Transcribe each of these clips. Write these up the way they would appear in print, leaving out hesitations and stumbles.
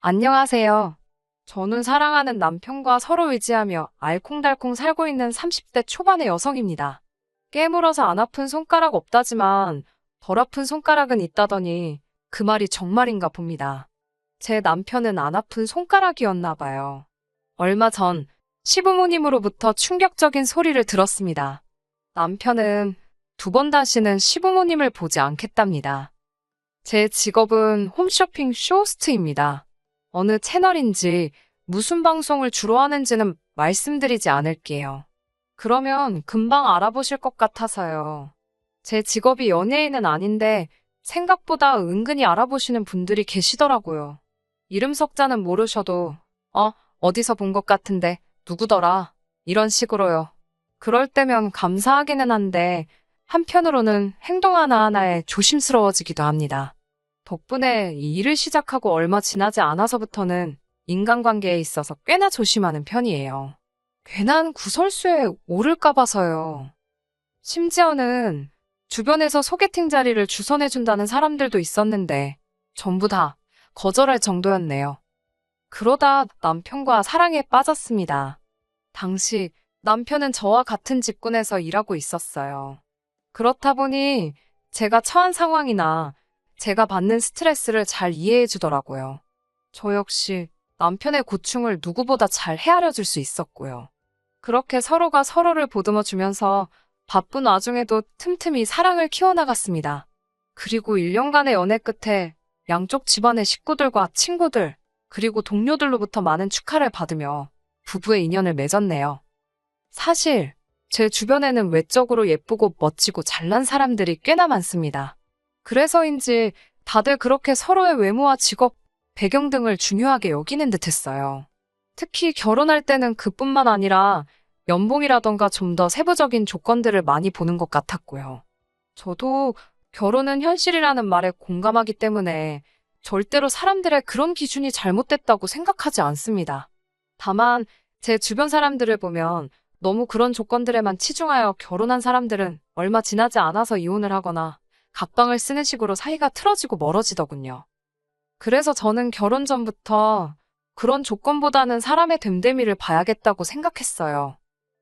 안녕하세요. 저는 사랑하는 남편과 서로 의지하며 알콩달콩 살고 있는 30대 초반의 여성입니다. 깨물어서 안 아픈 손가락 없다지만 덜 아픈 손가락은 있다더니 그 말이 정말인가 봅니다. 제 남편은 안 아픈 손가락이었나 봐요. 얼마 전 시부모님으로부터 충격적인 소리를 들었습니다. 남편은 두 번 다시는 시부모님을 보지 않겠답니다. 제 직업은 홈쇼핑 쇼호스트입니다. 어느 채널인지 무슨 방송을 주로 하는지는 말씀드리지 않을게요. 그러면 금방 알아보실 것 같아서요. 제 직업이 연예인은 아닌데 생각보다 은근히 알아보시는 분들이 계시더라고요. 이름 석자는 모르셔도 어디서 본 것 같은데 누구더라? 이런 식으로요. 그럴 때면 감사하기는 한데 한편으로는 행동 하나하나에 조심스러워지기도 합니다. 덕분에 이 일을 시작하고 얼마 지나지 않아서부터는 인간관계에 있어서 꽤나 조심하는 편이에요. 괜한 구설수에 오를까 봐서요. 심지어는 주변에서 소개팅 자리를 주선해준다는 사람들도 있었는데 전부 다 거절할 정도였네요. 그러다 남편과 사랑에 빠졌습니다. 당시 남편은 저와 같은 직군에서 일하고 있었어요. 그렇다 보니 제가 처한 상황이나 제가 받는 스트레스를 잘 이해해 주더라고요. 저 역시 남편의 고충을 누구보다 잘 헤아려 줄 수 있었고요. 그렇게 서로가 서로를 보듬어 주면서 바쁜 와중에도 틈틈이 사랑을 키워나갔습니다. 그리고 1년간의 연애 끝에 양쪽 집안의 식구들과 친구들, 그리고 동료들로부터 많은 축하를 받으며 부부의 인연을 맺었네요. 사실 제 주변에는 외적으로 예쁘고 멋지고 잘난 사람들이 꽤나 많습니다. 그래서인지 다들 그렇게 서로의 외모와 직업, 배경 등을 중요하게 여기는 듯 했어요. 특히 결혼할 때는 그뿐만 아니라 연봉이라던가 좀 더 세부적인 조건들을 많이 보는 것 같았고요. 저도 결혼은 현실이라는 말에 공감하기 때문에 절대로 사람들의 그런 기준이 잘못됐다고 생각하지 않습니다. 다만 제 주변 사람들을 보면 너무 그런 조건들에만 치중하여 결혼한 사람들은 얼마 지나지 않아서 이혼을 하거나 각방을 쓰는 식으로 사이가 틀어지고 멀어지더군요. 그래서 저는 결혼 전부터 그런 조건보다는 사람의 됨됨이를 봐야겠다고 생각했어요.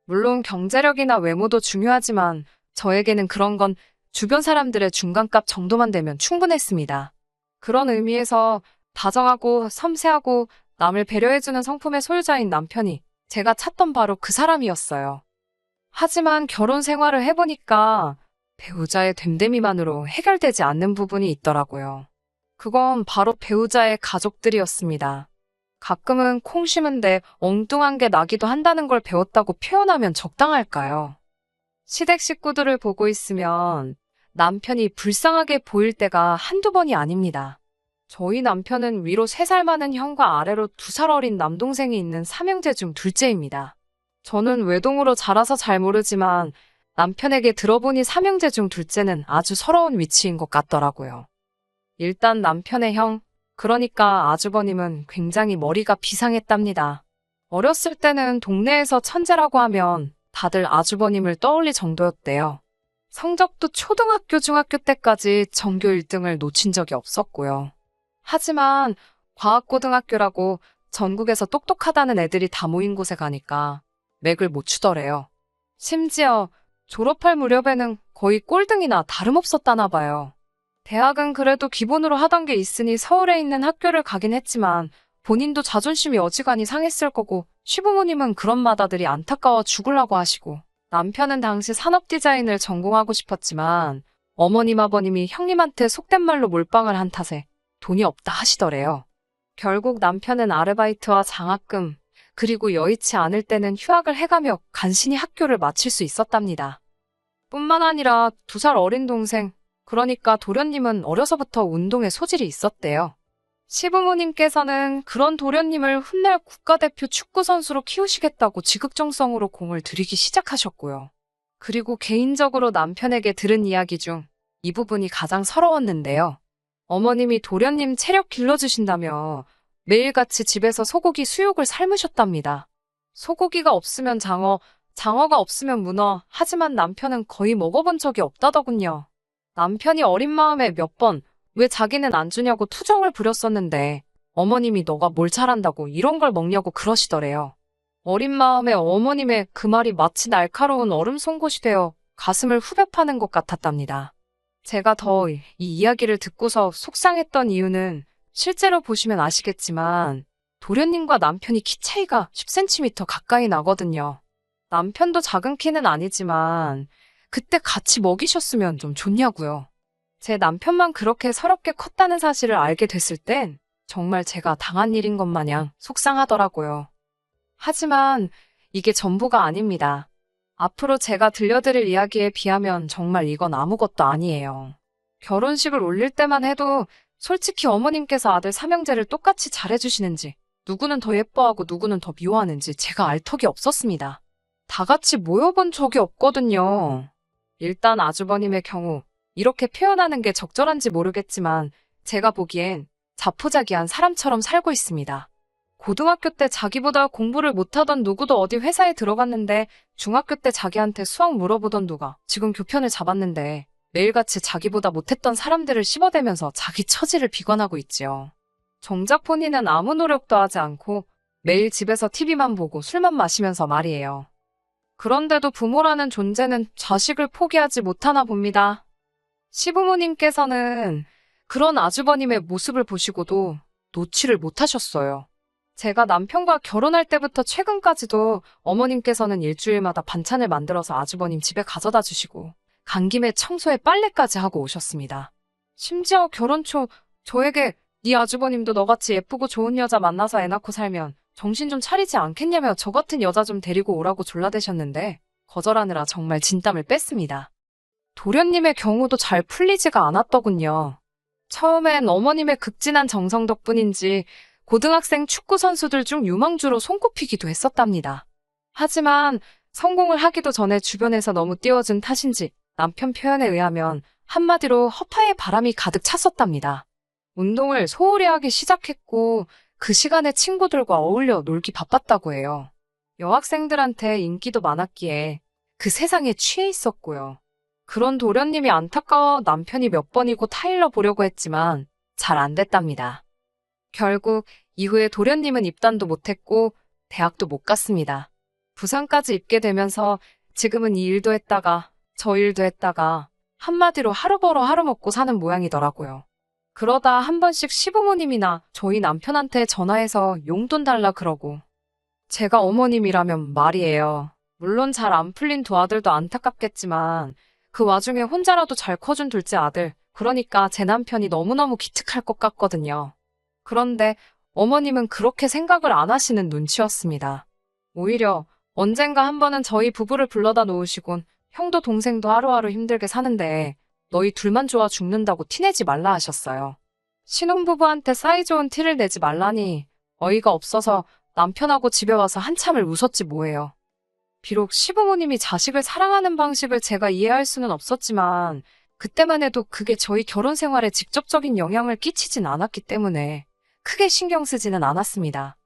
물론 경제력이나 외모도 중요하지만 저에게는 그런 건 주변 사람들의 중간값 정도만 되면 충분했습니다. 그런 의미에서 다정하고 섬세하고 남을 배려해주는 성품의 소유자인 남편이 제가 찾던 바로 그 사람이었어요. 하지만 결혼 생활을 해보니까 배우자의 됨됨이만으로 해결되지 않는 부분이 있더라고요. 그건 바로 배우자의 가족들이었습니다. 가끔은 콩 심은데 엉뚱한 게 나기도 한다는 걸 배웠다고 표현하면 적당할까요? 시댁 식구들을 보고 있으면 남편이 불쌍하게 보일 때가 한두 번이 아닙니다. 저희 남편은 위로 3살 많은 형과 아래로 2살 어린 남동생이 있는 삼형제 중 둘째입니다. 저는 외동으로 자라서 잘 모르지만 남편에게 들어보니 삼형제 중 둘째는 아주 서러운 위치인 것 같더라고요. 일단 남편의 형, 그러니까 아주버님은 굉장히 머리가 비상했답니다. 어렸을 때는 동네에서 천재라고 하면 다들 아주버님을 떠올릴 정도였대요. 성적도 초등학교, 중학교 때까지 전교 1등을 놓친 적이 없었고요. 하지만 과학고등학교라고 전국에서 똑똑하다는 애들이 다 모인 곳에 가니까 맥을 못 추더래요. 심지어 졸업할 무렵에는 거의 꼴등이나 다름없었다나 봐요. 대학은 그래도 기본으로 하던 게 있으니 서울에 있는 학교를 가긴 했지만 본인도 자존심이 어지간히 상했을 거고 시부모님은 그런 맏아들이 안타까워 죽으려고 하시고 남편은 당시 산업디자인을 전공하고 싶었지만 어머님 아버님이 형님한테 속된 말로 몰빵을 한 탓에 돈이 없다 하시더래요. 결국 남편은 아르바이트와 장학금 그리고 여의치 않을 때는 휴학을 해가며 간신히 학교를 마칠 수 있었답니다. 뿐만 아니라 2살 어린 동생, 그러니까 도련님은 어려서부터 운동에 소질이 있었대요. 시부모님께서는 그런 도련님을 훗날 국가대표 축구선수로 키우시겠다고 지극정성으로 공을 들이기 시작하셨고요. 그리고 개인적으로 남편에게 들은 이야기 중 이 부분이 가장 서러웠는데요. 어머님이 도련님 체력 길러주신다며 매일같이 집에서 소고기 수육을 삶으셨답니다. 소고기가 없으면 장어, 장어가 없으면 문어, 하지만 남편은 거의 먹어본 적이 없다더군요. 남편이 어린 마음에 몇 번 왜 자기는 안 주냐고 투정을 부렸었는데 어머님이 너가 뭘 잘한다고 이런 걸 먹냐고 그러시더래요. 어린 마음에 어머님의 그 말이 마치 날카로운 얼음 송곳이 되어 가슴을 후벼 파는 것 같았답니다. 제가 더 이 이야기를 듣고서 속상했던 이유는 실제로 보시면 아시겠지만 도련님과 남편이 키 차이가 10cm 가까이 나거든요. 남편도 작은 키는 아니지만 그때 같이 먹이셨으면 좀 좋냐고요. 제 남편만 그렇게 서럽게 컸다는 사실을 알게 됐을 땐 정말 제가 당한 일인 것 마냥 속상하더라고요. 하지만 이게 전부가 아닙니다. 앞으로 제가 들려드릴 이야기에 비하면 정말 이건 아무것도 아니에요. 결혼식을 올릴 때만 해도 솔직히 어머님께서 아들 삼형제를 똑같이 잘해주시는지, 누구는 더 예뻐하고 누구는 더 미워하는지 제가 알 턱이 없었습니다. 다 같이 모여본 적이 없거든요. 일단 아주버님의 경우 이렇게 표현하는 게 적절한지 모르겠지만 제가 보기엔 자포자기한 사람처럼 살고 있습니다. 고등학교 때 자기보다 공부를 못하던 누구도 어디 회사에 들어갔는데 중학교 때 자기한테 수학 물어보던 누가 지금 교편을 잡았는데 매일같이 자기보다 못했던 사람들을 씹어대면서 자기 처지를 비관하고 있지요. 정작 본인은 아무 노력도 하지 않고 매일 집에서 TV만 보고 술만 마시면서 말이에요. 그런데도 부모라는 존재는 자식을 포기하지 못하나 봅니다. 시부모님께서는 그런 아주버님의 모습을 보시고도 놓지를 못하셨어요. 제가 남편과 결혼할 때부터 최근까지도 어머님께서는 일주일마다 반찬을 만들어서 아주버님 집에 가져다 주시고 간 김에 청소에 빨래까지 하고 오셨습니다. 심지어 결혼 초 저에게 네 아주버님도 너같이 예쁘고 좋은 여자 만나서 애 낳고 살면 정신 좀 차리지 않겠냐며 저 같은 여자 좀 데리고 오라고 졸라대셨는데 거절하느라 정말 진땀을 뺐습니다. 도련님의 경우도 잘 풀리지가 않았더군요. 처음엔 어머님의 극진한 정성 덕분인지 고등학생 축구 선수들 중 유망주로 손꼽히기도 했었답니다. 하지만 성공을 하기도 전에 주변에서 너무 띄워준 탓인지 남편 표현에 의하면 한마디로 허파에 바람이 가득 찼었답니다. 운동을 소홀히 하기 시작했고 그 시간에 친구들과 어울려 놀기 바빴다고 해요. 여학생들한테 인기도 많았기에 그 세상에 취해 있었고요. 그런 도련님이 안타까워 남편이 몇 번이고 타일러 보려고 했지만 잘 안 됐답니다. 결국 이후에 도련님은 입단도 못했고 대학도 못 갔습니다. 부산까지 입게 되면서 지금은 이 일도 했다가 저 일도 했다가 한마디로 하루 벌어 하루 먹고 사는 모양이더라고요. 그러다 한 번씩 시부모님이나 저희 남편한테 전화해서 용돈 달라 그러고 제가 어머님이라면 말이에요. 물론 잘 안 풀린 두 아들도 안타깝겠지만 그 와중에 혼자라도 잘 커준 둘째 아들, 그러니까 제 남편이 너무너무 기특할 것 같거든요. 그런데 어머님은 그렇게 생각을 안 하시는 눈치였습니다. 오히려 언젠가 한 번은 저희 부부를 불러다 놓으시곤 형도 동생도 하루하루 힘들게 사는데 너희 둘만 좋아 죽는다고 티내지 말라 하셨어요. 신혼부부한테 사이좋은 티를 내지 말라니 어이가 없어서 남편하고 집에 와서 한참을 웃었지 뭐예요. 비록 시부모님이 자식을 사랑하는 방식을 제가 이해할 수는 없었지만 그때만 해도 그게 저희 결혼 생활에 직접적인 영향을 끼치진 않았기 때문에 크게 신경 쓰지는 않았습니다.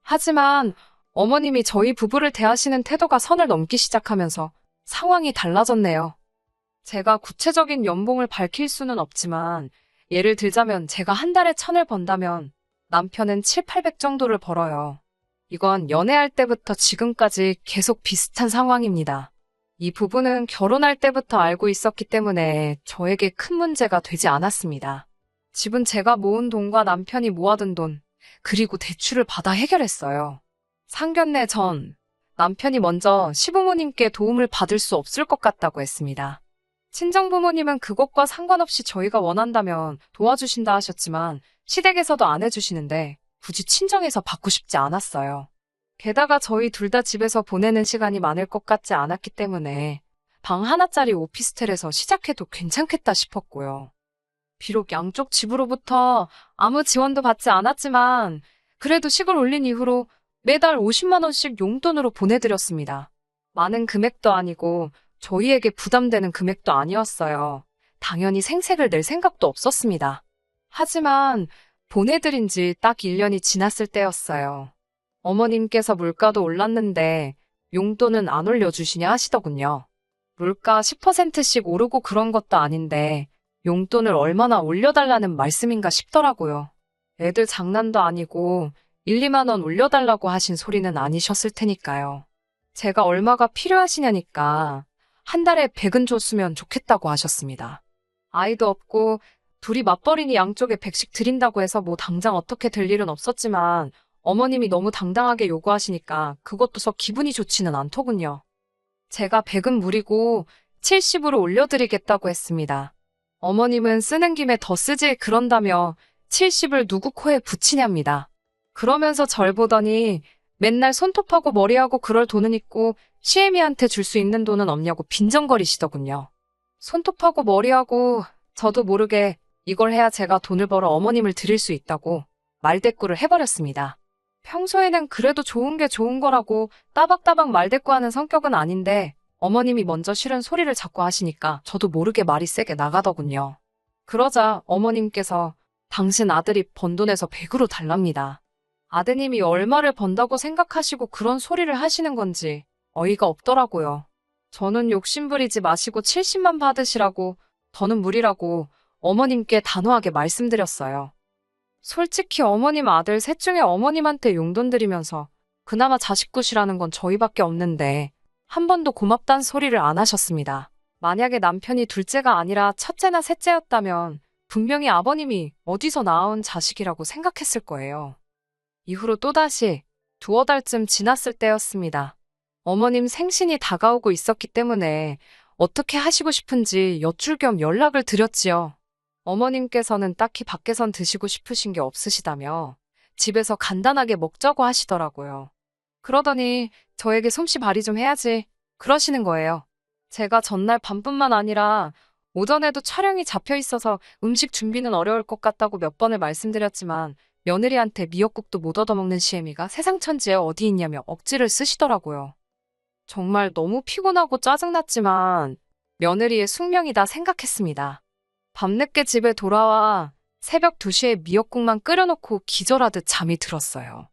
하지만 어머님이 저희 부부를 대하시는 태도가 선을 넘기 시작하면서 상황이 달라졌네요. 제가 구체적인 연봉을 밝힐 수는 없지만 예를 들자면 제가 한 달에 1,000을 번다면 남편은 7, 800 정도를 벌어요. 이건 연애할 때부터 지금까지 계속 비슷한 상황입니다. 이 부분은 결혼할 때부터 알고 있었기 때문에 저에게 큰 문제가 되지 않았습니다. 집은 제가 모은 돈과 남편이 모아둔 돈, 그리고 대출을 받아 해결했어요. 상견례 전 남편이 먼저 시부모님께 도움을 받을 수 없을 것 같다고 했습니다. 친정부모님은 그것과 상관없이 저희가 원한다면 도와주신다 하셨지만 시댁에서도 안 해주시는데 굳이 친정에서 받고 싶지 않았어요. 게다가 저희 둘 다 집에서 보내는 시간이 많을 것 같지 않았기 때문에 방 하나짜리 오피스텔에서 시작해도 괜찮겠다 싶었고요. 비록 양쪽 집으로부터 아무 지원도 받지 않았지만 그래도 식을 올린 이후로 매달 50만 원씩 용돈으로 보내드렸습니다. 많은 금액도 아니고 저희에게 부담되는 금액도 아니었어요. 당연히 생색을 낼 생각도 없었습니다. 하지만 보내드린 지 딱 1년이 지났을 때였어요. 어머님께서 물가도 올랐는데 용돈은 안 올려주시냐 하시더군요. 물가 10%씩 오르고 그런 것도 아닌데 용돈을 얼마나 올려달라는 말씀인가 싶더라고요. 애들 장난도 아니고 1, 2만 원 올려달라고 하신 소리는 아니셨을 테니까요. 제가 얼마가 필요하시냐니까 한 달에 100은 줬으면 좋겠다고 하셨습니다. 아이도 없고 둘이 맞벌이니 양쪽에 100씩 드린다고 해서 뭐 당장 어떻게 될 일은 없었지만 어머님이 너무 당당하게 요구하시니까 그것도 썩 기분이 좋지는 않더군요. 제가 100은 무리고 70으로 올려드리겠다고 했습니다. 어머님은 쓰는 김에 더 쓰지 그런다며 70을 누구 코에 붙이냐입니다. 그러면서 절 보더니 맨날 손톱하고 머리하고 그럴 돈은 있고 시애미한테 줄 수 있는 돈은 없냐고 빈정거리시더군요. 손톱하고 머리하고 저도 모르게 이걸 해야 제가 돈을 벌어 어머님을 드릴 수 있다고 말대꾸를 해버렸습니다. 평소에는 그래도 좋은 게 좋은 거라고 따박따박 말대꾸하는 성격은 아닌데 어머님이 먼저 싫은 소리를 자꾸 하시니까 저도 모르게 말이 세게 나가더군요. 그러자 어머님께서 당신 아들이 번 돈에서 100으로 달랍니다. 아드님이 얼마를 번다고 생각하시고 그런 소리를 하시는 건지 어이가 없더라고요. 저는 욕심부리지 마시고 70만 받으시라고 더는 무리라고 어머님께 단호하게 말씀드렸어요. 솔직히 어머님 아들 셋 중에 어머님한테 용돈 드리면서 그나마 자식굿이라는 건 저희밖에 없는데 한 번도 고맙단 소리를 안 하셨습니다. 만약에 남편이 둘째가 아니라 첫째나 셋째였다면 분명히 아버님이 어디서 낳아온 자식이라고 생각했을 거예요. 이후로 또다시 두어 달쯤 지났을 때였습니다. 어머님 생신이 다가오고 있었기 때문에 어떻게 하시고 싶은지 여쭐 겸 연락을 드렸지요. 어머님께서는 딱히 밖에선 드시고 싶으신 게 없으시다며 집에서 간단하게 먹자고 하시더라고요. 그러더니 저에게 솜씨 발휘 좀 해야지 그러시는 거예요. 제가 전날 밤뿐만 아니라 오전에도 촬영이 잡혀 있어서 음식 준비는 어려울 것 같다고 몇 번을 말씀드렸지만 며느리한테 미역국도 못 얻어먹는 시애미가 세상 천지에 어디 있냐며 억지를 쓰시더라고요. 정말 너무 피곤하고 짜증났지만 며느리의 숙명이다 생각했습니다. 밤늦게 집에 돌아와 새벽 2시에 미역국만 끓여놓고 기절하듯 잠이 들었어요.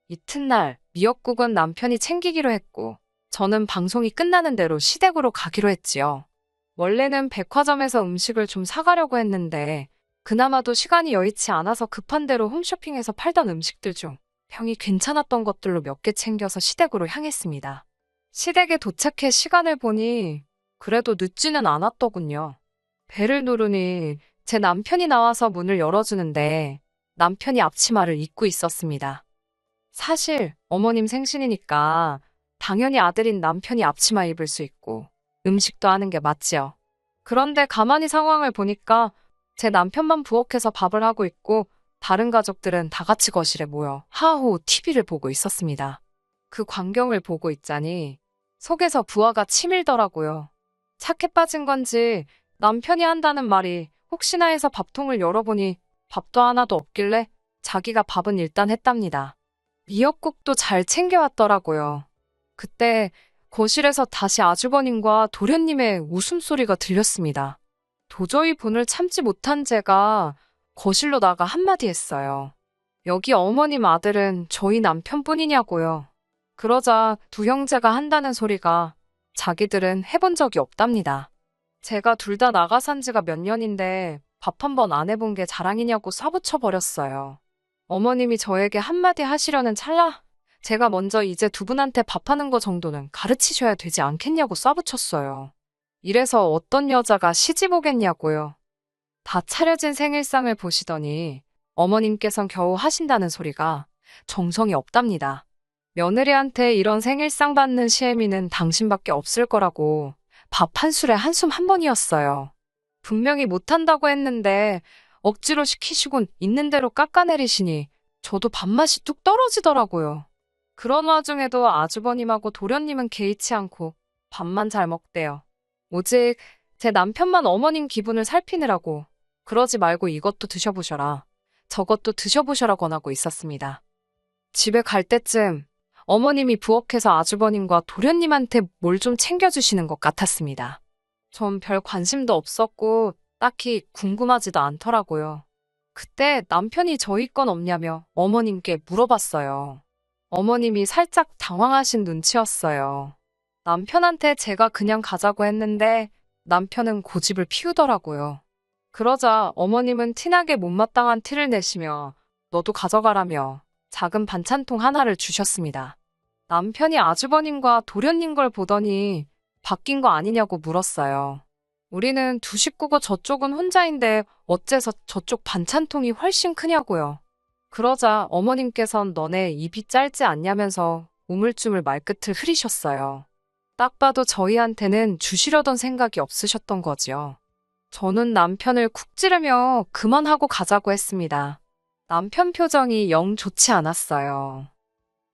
이튿날 미역국은 남편이 챙기기로 했고 저는 방송이 끝나는 대로 시댁으로 가기로 했지요. 원래는 백화점에서 음식을 좀 사가려고 했는데 그나마도 시간이 여의치 않아서 급한 대로 홈쇼핑에서 팔던 음식들 중 평이 괜찮았던 것들로 몇 개 챙겨서 시댁으로 향했습니다. 시댁에 도착해 시간을 보니 그래도 늦지는 않았더군요. 배를 누르니 제 남편이 나와서 문을 열어주는데 남편이 앞치마를 입고 있었습니다. 사실 어머님 생신이니까 당연히 아들인 남편이 앞치마 입을 수 있고 음식도 하는 게 맞지요. 그런데 가만히 상황을 보니까 제 남편만 부엌에서 밥을 하고 있고 다른 가족들은 다 같이 거실에 모여 하하호 TV를 보고 있었습니다. 그 광경을 보고 있자니 속에서 부하가 치밀더라고요. 착해 빠진 건지 남편이 한다는 말이 혹시나 해서 밥통을 열어보니 밥도 하나도 없길래 자기가 밥은 일단 했답니다. 미역국도 잘 챙겨왔더라고요. 그때 거실에서 다시 아주버님과 도련님의 웃음소리가 들렸습니다. 도저히 분을 참지 못한 제가 거실로 나가 한마디 했어요. 여기 어머님 아들은 저희 남편뿐이냐고요. 그러자 두 형제가 한다는 소리가 자기들은 해본 적이 없답니다. 제가 둘 다 나가 산 지가 몇 년인데 밥 한 번 안 해본 게 자랑이냐고 쏴붙여 버렸어요. 어머님이 저에게 한마디 하시려는 찰나 제가 먼저 이제 두 분한테 밥하는 거 정도는 가르치셔야 되지 않겠냐고 쏴붙였어요. 이래서 어떤 여자가 시집 오겠냐고요. 다 차려진 생일상을 보시더니 어머님께선 겨우 하신다는 소리가 정성이 없답니다. 며느리한테 이런 생일상 받는 시애미는 당신밖에 없을 거라고 밥 한 술에 한숨 한 번이었어요. 분명히 못한다고 했는데 억지로 시키시곤 있는 대로 깎아내리시니 저도 밥맛이 뚝 떨어지더라고요. 그런 와중에도 아주버님하고 도련님은 개의치 않고 밥만 잘 먹대요. 오직 제 남편만 어머님 기분을 살피느라고 그러지 말고 이것도 드셔보셔라, 저것도 드셔보셔라 권하고 있었습니다. 집에 갈 때쯤 어머님이 부엌에서 아주버님과 도련님한테 뭘 좀 챙겨주시는 것 같았습니다. 전 별 관심도 없었고 딱히 궁금하지도 않더라고요. 그때 남편이 저희 건 없냐며 어머님께 물어봤어요. 어머님이 살짝 당황하신 눈치였어요. 남편한테 제가 그냥 가자고 했는데 남편은 고집을 피우더라고요. 그러자 어머님은 티나게 못마땅한 티를 내시며 너도 가져가라며 작은 반찬통 하나를 주셨습니다. 남편이 아주버님과 도련님 걸 보더니 바뀐 거 아니냐고 물었어요. 우리는 두 식구고 저쪽은 혼자인데 어째서 저쪽 반찬통이 훨씬 크냐고요. 그러자 어머님께선 너네 입이 짧지 않냐면서 우물쭈물 말끝을 흐리셨어요. 딱 봐도 저희한테는 주시려던 생각이 없으셨던 거지요. 저는 남편을 쿡 찌르며 그만하고 가자고 했습니다. 남편 표정이 영 좋지 않았어요.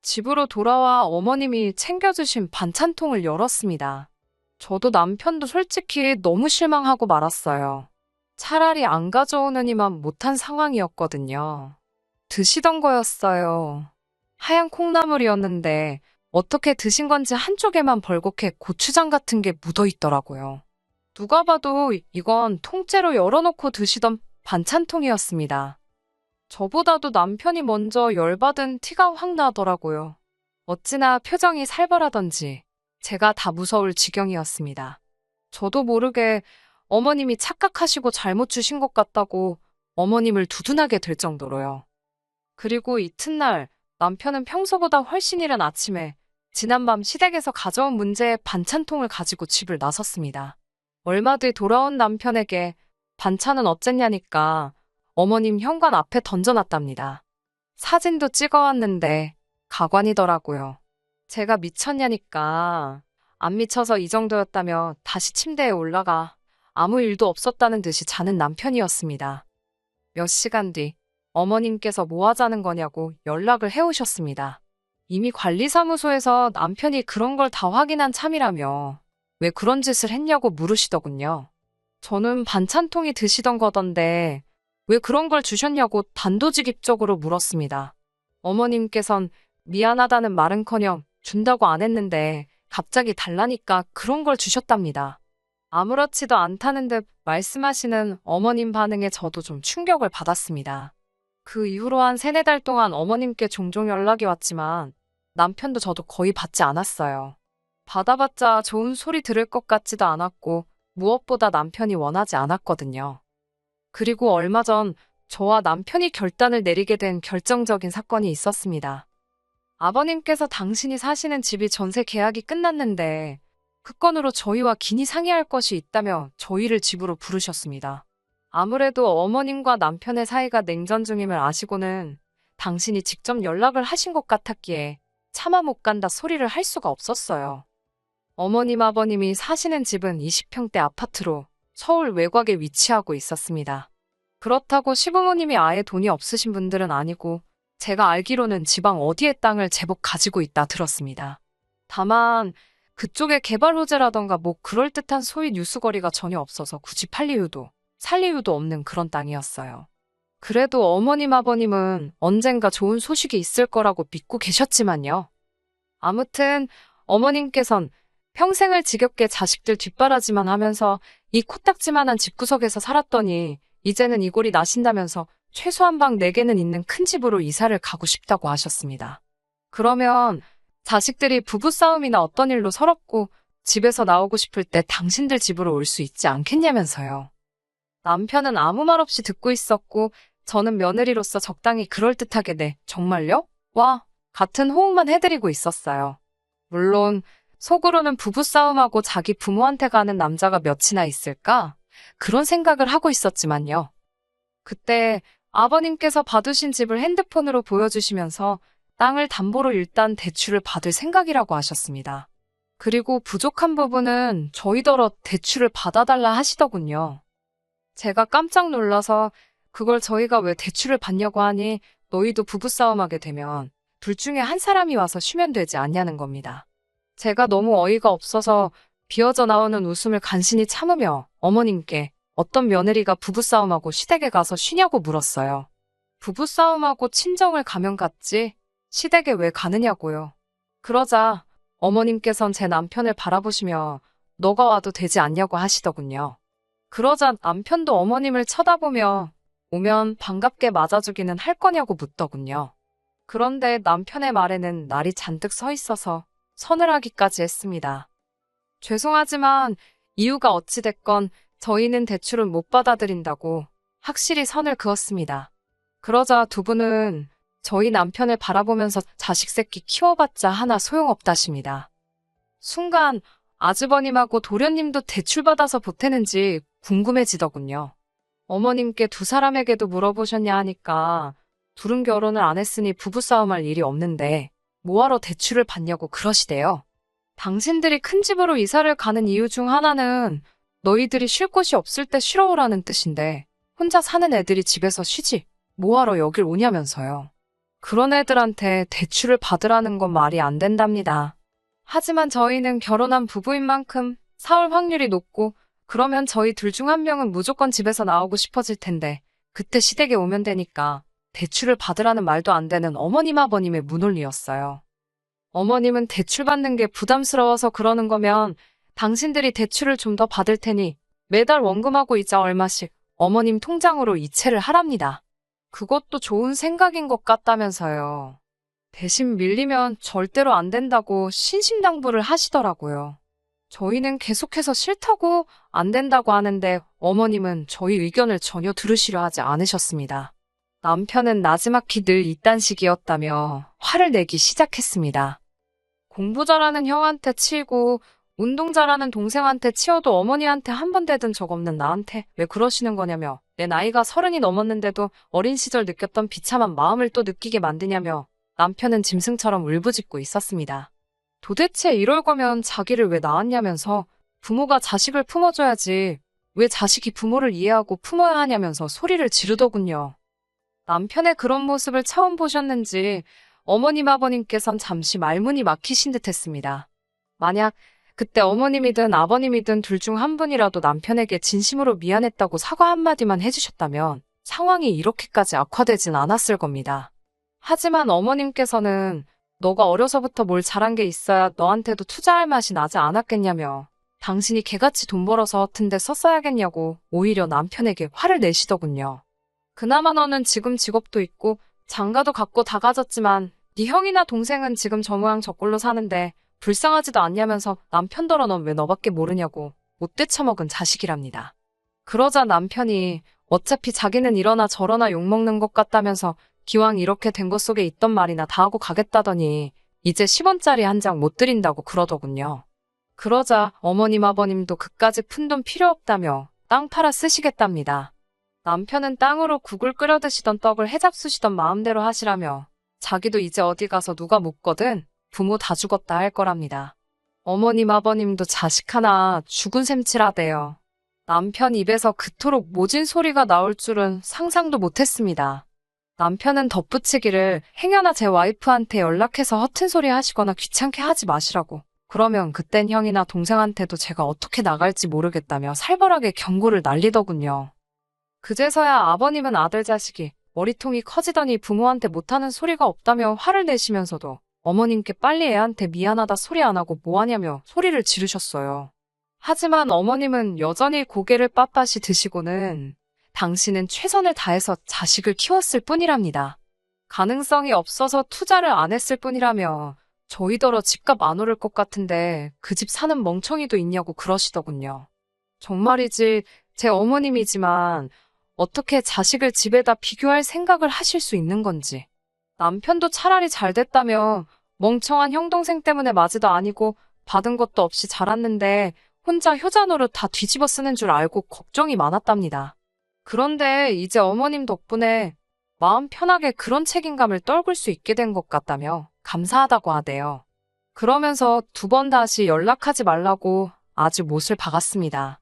집으로 돌아와 어머님이 챙겨주신 반찬통을 열었습니다. 저도 남편도 솔직히 너무 실망하고 말았어요. 차라리 안 가져오느니만 못한 상황이었거든요. 드시던 거였어요. 하얀 콩나물이었는데 어떻게 드신 건지 한쪽에만 벌겋게 고추장 같은 게 묻어 있더라고요. 누가 봐도 이건 통째로 열어놓고 드시던 반찬통이었습니다. 저보다도 남편이 먼저 열받은 티가 확 나더라고요. 어찌나 표정이 살벌하던지 제가 다 무서울 지경이었습니다. 저도 모르게 어머님이 착각하시고 잘못 주신 것 같다고 어머님을 두둔하게 될 정도로요. 그리고 이튿날 남편은 평소보다 훨씬 이른 아침에 지난밤 시댁에서 가져온 문제의 반찬통을 가지고 집을 나섰습니다. 얼마 뒤 돌아온 남편에게 반찬은 어쨌냐니까 어머님 현관 앞에 던져놨답니다. 사진도 찍어왔는데 가관이더라고요. 제가 미쳤냐니까 안 미쳐서 이 정도였다며 다시 침대에 올라가 아무 일도 없었다는 듯이 자는 남편이었습니다. 몇 시간 뒤 어머님께서 뭐 하자는 거냐고 연락을 해오셨습니다. 이미 관리사무소에서 남편이 그런 걸 다 확인한 참이라며 왜 그런 짓을 했냐고 물으시더군요. 저는 반찬통이 드시던 거던데 왜 그런 걸 주셨냐고 단도직입적으로 물었습니다. 어머님께선 미안하다는 말은커녕 준다고 안 했는데 갑자기 달라니까 그런 걸 주셨답니다. 아무렇지도 않다는 듯 말씀하시는 어머님 반응에 저도 좀 충격을 받았습니다. 그 이후로 한 3-4달 동안 어머님께 종종 연락이 왔지만 남편도 저도 거의 받지 않았어요. 받아봤자 좋은 소리 들을 것 같지도 않았고 무엇보다 남편이 원하지 않았거든요. 그리고 얼마 전 저와 남편이 결단을 내리게 된 결정적인 사건이 있었습니다. 아버님께서 당신이 사시는 집이 전세 계약이 끝났는데 그 건으로 저희와 긴히 상의할 것이 있다며 저희를 집으로 부르셨습니다. 아무래도 어머님과 남편의 사이가 냉전 중임을 아시고는 당신이 직접 연락을 하신 것 같았기에 차마 못 간다 소리를 할 수가 없었어요. 어머님 아버님이 사시는 집은 20평대 아파트로 서울 외곽에 위치하고 있었습니다. 그렇다고 시부모님이 아예 돈이 없으신 분들은 아니고 제가 알기로는 지방 어디에 땅을 제법 가지고 있다 들었습니다. 다만 그쪽에 개발 호재라던가 뭐 그럴듯한 소위 뉴스거리가 전혀 없어서 굳이 팔 이유도 살 이유도 없는 그런 땅이었어요. 그래도 어머님 아버님은 언젠가 좋은 소식이 있을 거라고 믿고 계셨지만요. 아무튼 어머님께선 평생을 지겹게 자식들 뒷바라지만 하면서 이 코딱지만한 집구석에서 살았더니 이제는 이 꼴이 나신다면서 최소한 방 4개는 있는 큰 집으로 이사를 가고 싶다고 하셨습니다. 그러면 자식들이 부부싸움이나 어떤 일로 서럽고 집에서 나오고 싶을 때 당신들 집으로 올 수 있지 않겠냐면서요. 남편은 아무 말 없이 듣고 있었고 저는 며느리로서 적당히 그럴듯하게 네, 정말요? 와, 같은 호응만 해드리고 있었어요. 물론 속으로는 부부싸움하고 자기 부모한테 가는 남자가 몇이나 있을까? 그런 생각을 하고 있었지만요. 그때 아버님께서 받으신 집을 핸드폰으로 보여주시면서 땅을 담보로 일단 대출을 받을 생각이라고 하셨습니다. 그리고 부족한 부분은 저희더러 대출을 받아달라 하시더군요. 제가 깜짝 놀라서 그걸 저희가 왜 대출을 받냐고 하니 너희도 부부싸움하게 되면 둘 중에 한 사람이 와서 쉬면 되지 않냐는 겁니다. 제가 너무 어이가 없어서 비어져 나오는 웃음을 간신히 참으며 어머님께 어떤 며느리가 부부싸움하고 시댁에 가서 쉬냐고 물었어요. 부부싸움하고 친정을 가면 갔지 시댁에 왜 가느냐고요. 그러자 어머님께선 제 남편을 바라보시며 너가 와도 되지 않냐고 하시더군요. 그러자 남편도 어머님을 쳐다보며 오면 반갑게 맞아주기는 할 거냐고 묻더군요. 그런데 남편의 말에는 날이 잔뜩 서 있어서 서늘하기까지 했습니다. 죄송하지만 이유가 어찌됐건 저희는 대출을 못 받아들인다고 확실히 선을 그었습니다. 그러자 두 분은 저희 남편을 바라보면서 자식 새끼 키워봤자 하나 소용없다십니다. 순간 아주버님하고 도련님도 대출받아서 보태는지 궁금해지더군요. 어머님께 두 사람에게도 물어보셨냐 하니까 둘은 결혼을 안 했으니 부부싸움할 일이 없는데 뭐하러 대출을 받냐고 그러시대요. 당신들이 큰 집으로 이사를 가는 이유 중 하나는 너희들이 쉴 곳이 없을 때 쉬러 오라는 뜻인데 혼자 사는 애들이 집에서 쉬지 뭐하러 여길 오냐면서요. 그런 애들한테 대출을 받으라는 건 말이 안 된답니다. 하지만 저희는 결혼한 부부인 만큼 사올 확률이 높고 그러면 저희 둘 중 한 명은 무조건 집에서 나오고 싶어질 텐데 그때 시댁에 오면 되니까 대출을 받으라는 말도 안 되는 어머님 아버님의 무논리였어요. 어머님은 대출 받는 게 부담스러워서 그러는 거면 당신들이 대출을 좀 더 받을 테니 매달 원금하고 이자 얼마씩 어머님 통장으로 이체를 하랍니다. 그것도 좋은 생각인 것 같다면서요. 대신 밀리면 절대로 안 된다고 신신당부를 하시더라고요. 저희는 계속해서 싫다고 안 된다고 하는데 어머님은 저희 의견을 전혀 들으시려 하지 않으셨습니다. 남편은 나지막히 늘 이딴 식이었다며 화를 내기 시작했습니다. 공부 잘하는 형한테 치이고 운동 잘하는 동생한테 치여도 어머니한테 한 번 대든 적 없는 나한테 왜 그러시는 거냐며 내 나이가 30이 넘었는데도 어린 시절 느꼈던 비참한 마음을 또 느끼게 만드냐며 남편은 짐승처럼 울부짖고 있었습니다. 도대체 이럴 거면 자기를 왜 낳았냐면서 부모가 자식을 품어줘야지 왜 자식이 부모를 이해하고 품어야 하냐면서 소리를 지르더군요. 남편의 그런 모습을 처음 보셨는지 어머님 아버님께선 잠시 말문이 막히신 듯 했습니다. 만약 그때 어머님이든 아버님이든 둘 중 한 분이라도 남편에게 진심으로 미안했다고 사과 한마디만 해주셨다면 상황이 이렇게까지 악화되진 않았을 겁니다. 하지만 어머님께서는 너가 어려서부터 뭘 잘한 게 있어야 너한테도 투자할 맛이 나지 않았겠냐며 당신이 개같이 돈 벌어서 허튼 데 썼어야겠냐고 오히려 남편에게 화를 내시더군요. 그나마 너는 지금 직업도 있고 장가도 갖고 다 가졌지만 네 형이나 동생은 지금 저 모양 저 꼴로 사는데 불쌍하지도 않냐면서 남편더러 넌 왜 너밖에 모르냐고 못돼 처먹은 자식이랍니다. 그러자 남편이 어차피 자기는 이러나 저러나 욕먹는 것 같다면서 기왕 이렇게 된 것 속에 있던 말이나 다 하고 가겠다더니 이제 10원짜리 한 장 못 드린다고 그러더군요. 그러자 어머님 아버님도 그까지 푼 돈 필요 없다며 땅 팔아 쓰시겠답니다. 남편은 땅으로 국을 끓여 드시던 떡을 해잡수시던 마음대로 하시라며 자기도 이제 어디 가서 누가 묻거든 부모 다 죽었다 할 거랍니다. 어머님 아버님도 자식 하나 죽은 셈치라대요. 남편 입에서 그토록 모진 소리가 나올 줄은 상상도 못했습니다. 남편은 덧붙이기를 행여나 제 와이프한테 연락해서 허튼 소리 하시거나 귀찮게 하지 마시라고. 그러면 그땐 형이나 동생한테도 제가 어떻게 나갈지 모르겠다며 살벌하게 경고를 날리더군요. 그제서야 아버님은 아들 자식이 머리통이 커지더니 부모한테 못하는 소리가 없다며 화를 내시면서도 어머님께 빨리 애한테 미안하다 소리 안 하고 뭐하냐며 소리를 지르셨어요. 하지만 어머님은 여전히 고개를 빳빳이 드시고는 당신은 최선을 다해서 자식을 키웠을 뿐이랍니다. 가능성이 없어서 투자를 안 했을 뿐이라며 저희더러 집값 안 오를 것 같은데 그 집 사는 멍청이도 있냐고 그러시더군요. 정말이지 제 어머님이지만 어떻게 자식을 집에다 비교할 생각을 하실 수 있는 건지. 남편도 차라리 잘 됐다며 멍청한 형 동생 때문에 맞이도 아니고 받은 것도 없이 자랐는데 혼자 효자 노릇 다 뒤집어 쓰는 줄 알고 걱정이 많았답니다. 그런데 이제 어머님 덕분에 마음 편하게 그런 책임감을 떨굴 수 있게 된 것 같다며 감사하다고 하대요. 그러면서 두 번 다시 연락하지 말라고 아주 못을 박았습니다.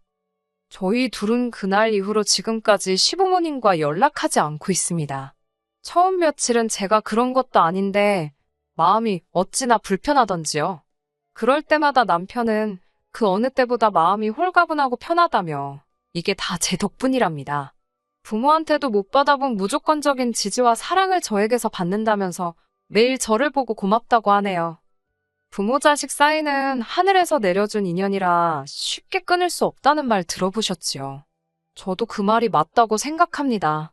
저희 둘은 그날 이후로 지금까지 시부모님과 연락하지 않고 있습니다. 처음 며칠은 제가 그런 것도 아닌데 마음이 어찌나 불편하던지요. 그럴 때마다 남편은 그 어느 때보다 마음이 홀가분하고 편하다며 이게 다 제 덕분이랍니다. 부모한테도 못 받아본 무조건적인 지지와 사랑을 저에게서 받는다면서 매일 저를 보고 고맙다고 하네요. 부모 자식 사이는 하늘에서 내려준 인연이라 쉽게 끊을 수 없다는 말 들어보셨지요. 저도 그 말이 맞다고 생각합니다.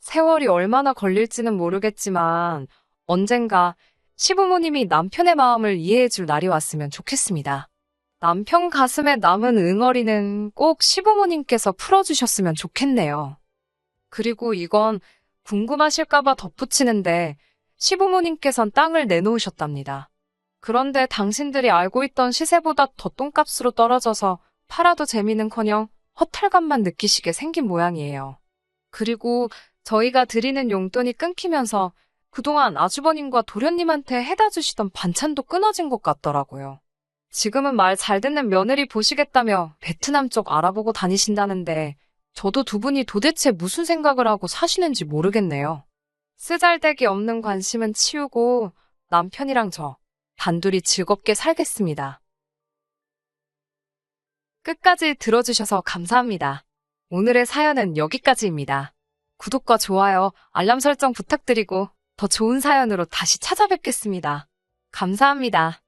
세월이 얼마나 걸릴지는 모르겠지만 언젠가 시부모님이 남편의 마음을 이해해줄 날이 왔으면 좋겠습니다. 남편 가슴에 남은 응어리는 꼭 시부모님께서 풀어주셨으면 좋겠네요. 그리고 이건 궁금하실까봐 덧붙이는데 시부모님께선 땅을 내놓으셨답니다. 그런데 당신들이 알고 있던 시세보다 더 똥값으로 떨어져서 팔아도 재미는커녕 허탈감만 느끼시게 생긴 모양이에요. 그리고 저희가 드리는 용돈이 끊기면서 그동안 아주버님과 도련님한테 해다 주시던 반찬도 끊어진 것 같더라고요. 지금은 말 잘 듣는 며느리 보시겠다며 베트남 쪽 알아보고 다니신다는데 저도 두 분이 도대체 무슨 생각을 하고 사시는지 모르겠네요. 쓰잘데기 없는 관심은 치우고 남편이랑 저 단둘이 즐겁게 살겠습니다. 끝까지 들어주셔서 감사합니다. 오늘의 사연은 여기까지입니다. 구독과 좋아요, 알람 설정 부탁드리고 더 좋은 사연으로 다시 찾아뵙겠습니다. 감사합니다.